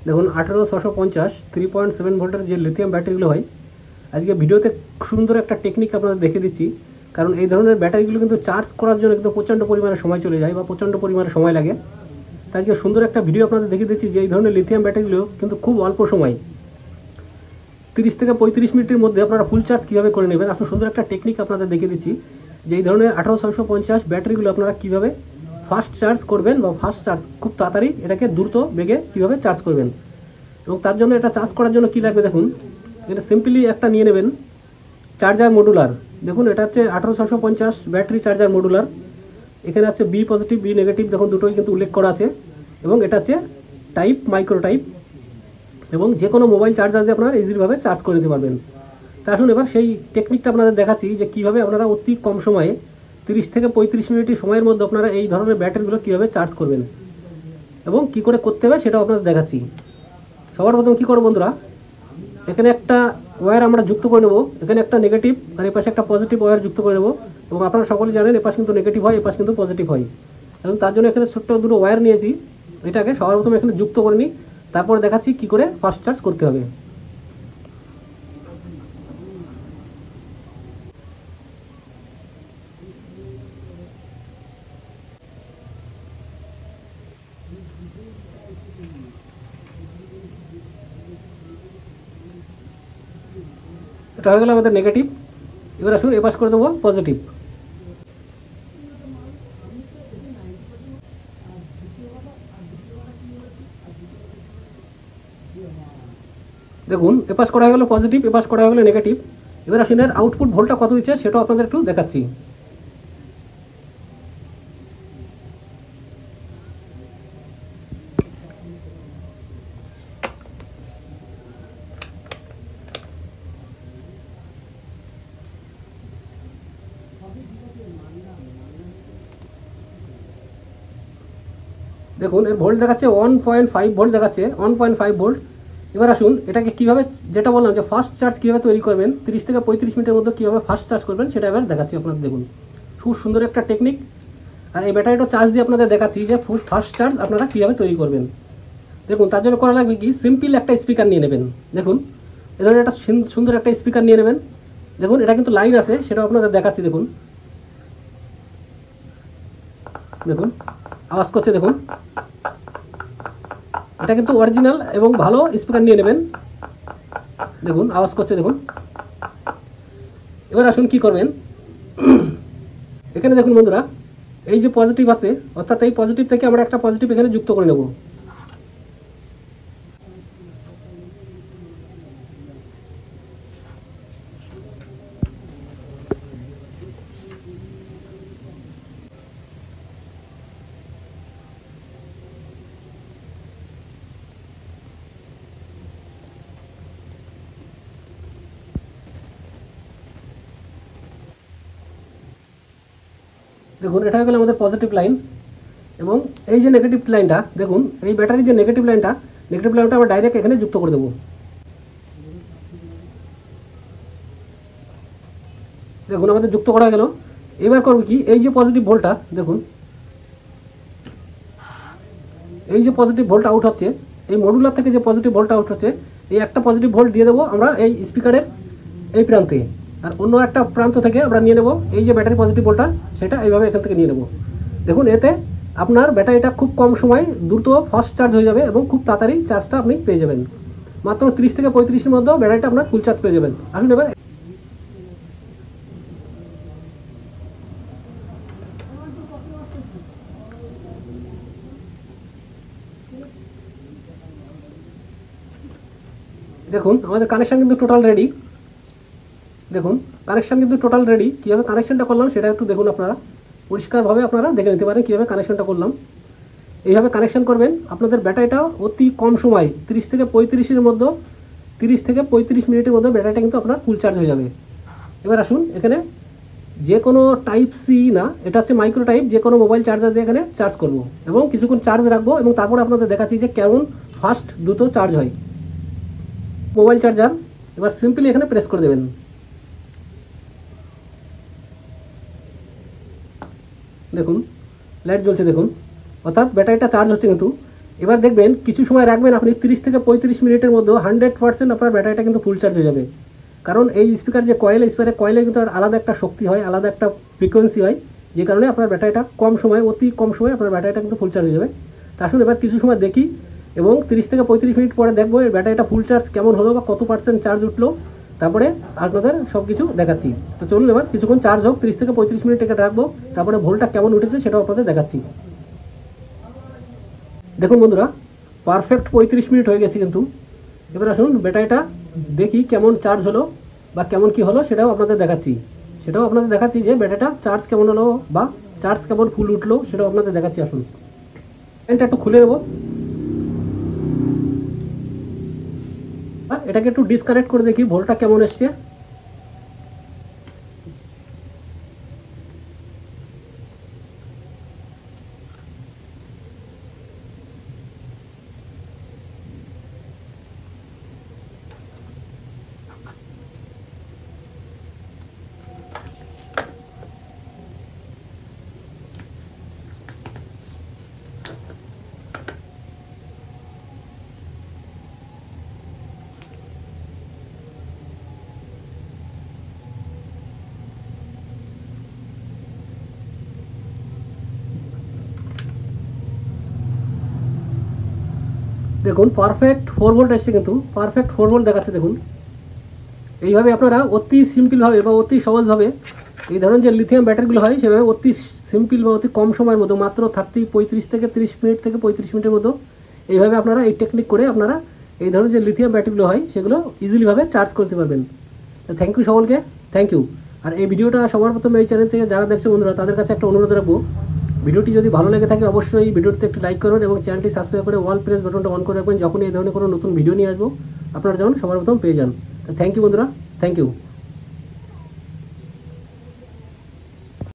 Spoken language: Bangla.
দেখুন 18650 3.7 ভোল্টের যে লিথিয়াম ব্যাটারিগুলো হয়, আজকে ভিডিওতে সুন্দর একটা টেকনিক আপনাদের দেখিয়ে দিচ্ছি। কারণ এই ধরনের ব্যাটারিগুলো কিন্তু চার্জ করার জন্য কিন্তু প্রচণ্ড পরিমাণে সময় চলে যায় বা প্রচণ্ড পরিমাণে সময় লাগে। তাই আজকে সুন্দর একটা ভিডিও আপনাদের দেখিয়ে দিচ্ছি যে এই ধরনের লিথিয়াম ব্যাটারিগুলো কিন্তু খুব অল্প সময় 30 থেকে 35 মিনিটের মধ্যে আপনারা ফুল চার্জ কীভাবে করে নেবেন। আপনার সুন্দর একটা টেকনিক আপনাদের দেখিয়ে দিচ্ছি যে এই ধরনের 18650 ব্যাটারিগুলো আপনারা কীভাবে ফাস্ট চার্জ করবেন বা ফাস্ট চার্জ খুব তাড়াতাড়ি এটাকে দ্রুত বেগে কীভাবে চার্জ করবেন। এবং তার জন্য এটা চার্জ করার জন্য কী লাগবে দেখুন, এটা সিম্পলি একটা নিয়ে নেবেন চার্জার মডুলার। দেখুন এটা হচ্ছে 18650 ব্যাটারি চার্জার মডুলার। এখানে আছে বি পজিটিভ বি নেগেটিভ, দেখুন দুটোই কিন্তু উল্লেখ করা আছে। এবং এটা হচ্ছে টাইপ মাইক্রো টাইপ, এবং যে কোনো মোবাইল চার্জার দিয়ে আপনারা ইজিলিভাবে চার্জ করে নিতে পারবেন। তা আসুন এবার সেই টেকনিকটা আপনাদের দেখাচ্ছি যে কীভাবে আপনারা অতি কম সময়ে 30 থেকে 35 মিনিটের সময়ের মধ্যে আপনারা এই ধরনের ব্যাটারিগুলো কীভাবে চার্জ করবেন এবং কী করে করতে হবে সেটাও আপনাদের দেখাচ্ছি। সবার প্রথম কী করবো বন্ধুরা, এখানে একটা ওয়্যার আমরা যুক্ত করে নেব। এখানে একটা নেগেটিভ আর এপাশে একটা পজিটিভ ওয়্যার যুক্ত করে নেব। এবং আপনারা সকলে জানেন এপাশ কিন্তু নেগেটিভ হয়, এপাশ কিন্তু পজিটিভ হয়। এবং তার জন্য এখানে ছোট্ট দুটো ওয়্যার নিয়েছি। এটাকে সবার প্রথমে এখানে যুক্ত করে নিই, তারপরে দেখাচ্ছি কী করে ফাস্ট চার্জ করতে হবে। এটা হয়ে গেল আমাদের নেগেটিভ। এবার আসুন এপাশ করে দেবো পজিটিভ। দেখুন এপাশ করা হয়ে গেল পজিটিভ, এপাশ করা হয়ে গেল নেগেটিভ। এবার আসুন এর আউটপুট ভোল্টটা কত দিচ্ছে সেটাও আপনাদের একটু দেখাচ্ছি। দেখুন এর ভোল্ট দেখাচ্ছে 1.5 ভোল্ট দেখাচ্ছে, 1.5 ভোল্ট। এবার আসুন এটাকে কীভাবে, যেটা বললাম যে ফাস্ট চার্জ কীভাবে তৈরি করবেন 30 থেকে 35 মিনিটের মধ্যে কীভাবে ফাস্ট চার্জ করবেন সেটা এবার দেখাচ্ছি আপনাদের। দেখুন খুব সুন্দর একটা টেকনিক। আর এই ব্যাটারিটা চার্জ দিয়ে আপনাদের দেখাচ্ছি যে ফাস্ট চার্জ আপনারা কীভাবে তৈরি করবেন। দেখুন তার জন্য করা লাগবে কি, সিম্পল একটা স্পিকার নিয়ে নেবেন। দেখুন এ ধরনের একটা সুন্দর একটা স্পিকার নিয়ে নেবেন। দেখুন এটা কিন্তু লাইন আছে, সেটাও আপনাদের দেখাচ্ছি। দেখুন দেখুন আওয়াজ করছে, দেখুন এটা কিন্তু অরিজিনাল এবং ভালো স্পিকার নিয়ে নেবেন। দেখুন আওয়াজ করছে, দেখুন। এবার আসুন কি করবেন, এখানে দেখুন বন্ধুরা এই যে পজিটিভ আছে, অর্থাৎ এই পজিটিভ থেকে আমরা একটা পজিটিভ এখানে যুক্ত করে নেব। দেখুন এটা হয়ে গেল আমাদের পজিটিভ লাইন। এবং এই যে নেগেটিভ লাইনটা, দেখুন এই ব্যাটারির যে নেগেটিভ লাইনটা আমরা ডাইরেক্ট এখানে যুক্ত করে দেবো। দেখুন আমাদের যুক্ত করা গেল। এবার করবো কি, এই যে পজিটিভ ভোল্টটা, দেখুন এই যে পজিটিভ ভোল্ট আউট হচ্ছে, এই মডুলার থেকে যে পজিটিভ ভোল্ট আউট হচ্ছে, এই একটা পজিটিভ ভোল্ট দিয়ে দেবো আমরা এই স্পিকারের এই প্রান্তে। আর অন্য একটা প্রান্ত থেকে আমরা নিয়ে নেব এই যে ব্যাটারি পজিটিভ ভোল্টটা, সেটা এইভাবে এখান থেকে নিয়ে নেব। দেখুন এতে আপনার ব্যাটারিটা খুব কম সময় দ্রুত ফাস্ট চার্জ হয়ে যাবে এবং খুব তাড়াতাড়ি চার্জটা আপনি পেয়ে যাবেন। মাত্র 30 থেকে 35 এর মধ্যেও ব্যাটারিটা আপনার ফুল চার্জ পেয়ে যাবেন। আসুন এবার দেখুন আমাদের কানেকশান কিন্তু টোটাল রেডি। দেখুন কানেকশান কিন্তু টোটাল রেডি। কীভাবে কানেকশানটা করলাম সেটা একটু দেখুন, আপনারা পরিষ্কারভাবে আপনারা দেখে নিতে পারেন কীভাবে কানেকশানটা করলাম। এইভাবে কানেকশান করবেন, আপনাদের ব্যাটারিটা অতি কম সময় 30 থেকে 35-এর মধ্যে 30 থেকে 35 মিনিটের মধ্যে ব্যাটারিটা কিন্তু আপনার ফুল চার্জ হয়ে যাবে। এবার আসুন এখানে যে কোনো টাইপ সি না, এটা হচ্ছে মাইক্রো টাইপ, যে কোনো মোবাইল চার্জার দিয়ে এখানে চার্জ করব এবং কিছুক্ষণ চার্জ রাখবো এবং তারপরে আপনাদের দেখাচ্ছি যে কেমন ফাস্ট দ্রুত চার্জ হয় মোবাইল চার্জার। এবার সিম্পলি এখানে প্রেস করে দেবেন। দেখুন লাইট জ্বলছে, দেখুন অর্থাৎ ব্যাটারিটা চার্জ হচ্ছে। কিন্তু এবার দেখবেন কিছু সময় রাখবেন আপনি 30 থেকে 35 মিনিটের মধ্যে 100% আপনার ব্যাটারিটা কিন্তু ফুল চার্জ হয়ে যাবে। কারণ এই স্পিকার যে কয়েল, কয়েলে কিন্তু আলাদা একটা শক্তি হয়, আলাদা একটা ফ্রিকোয়েন্সি হয়, যে কারণে আপনার ব্যাটারিটা অতি কম সময় আপনার ব্যাটারিটা কিন্তু ফুল চার্জ হয়ে যাবে। তা আসুন এবার কিছু সময় দেখি এবং 30 থেকে 35 মিনিট পরে দেখবো এই ব্যাটারিটা ফুল চার্জ কেমন হলো বা কত পার্সেন্ট চার্জ উঠলো, তারপরে আপনাদের সব কিছু দেখাচ্ছি। তো চলুন এবার কিছুক্ষণ চার্জ হোক, 30 থেকে 35 মিনিট এটা রাখবো, তারপরে ভোল্টটা কেমন উঠেছে সেটাও আপনাদের দেখাচ্ছি। দেখুন বন্ধুরা, পারফেক্ট 35 মিনিট হয়ে গেছে কিন্তু। এবার আসুন ব্যাটারিটা দেখি কেমন চার্জ হলো বা কেমন কি হলো সেটাও আপনাদের দেখাচ্ছি যে ব্যাটারিটা চার্জ কেমন হলো বা চার্জ কেমন ফুল উঠলো সেটাও আপনাদের দেখাচ্ছি। আসুন ফ্যানটা একটু খুলে নেবো, এটাকে একটু ডিসকানেক্ট করে দেখি ভোল্টটা কেমন এসছে। দেখুন পারফেক্ট 4 ভোল্ট এসছে কিন্তু, পারফেক্ট 4 ভোল্ট দেখাচ্ছে। দেখুন এইভাবে আপনারা অতি সিম্পলভাবে বা অতি সহজভাবে এই ধরনের যে লিথিয়াম ব্যাটারিগুলো হয় সেভাবে অতি সিম্পল বা অতি কম সময়ের মধ্যে মাত্র 35 থেকে 30 মিনিট থেকে 35 মিনিটের মধ্যে এইভাবে আপনারা এই টেকনিক করে আপনারা এই ধরনের যে লিথিয়াম ব্যাটারিগুলো হয় সেগুলো ইজিলিভাবে চার্জ করতে পারবেন। তো থ্যাংক ইউ সকলকে, থ্যাংক ইউ। আর এই ভিডিওটা সবার প্রথমে এই চ্যানেল থেকে যারা দেখছে বন্ধুরা তাদের কাছে একটা অনুরোধ রাখবো, ভিডিওটি যদি ভালো লেগে থাকে অবশ্যই ভিডিওটিতে একটি লাইক করুন এবং চ্যানেলটি সাবস্ক্রাইব করে অল প্রেস বাটনটা অন করে রাখবেন, যখন এই ধরনের কোনো নতুন ভিডিও নিয়ে আসবো আপনারা যেমন সবার প্রথম পেয়ে যান। তো থ্যাংক ইউ বন্ধুরা, থ্যাংক ইউ।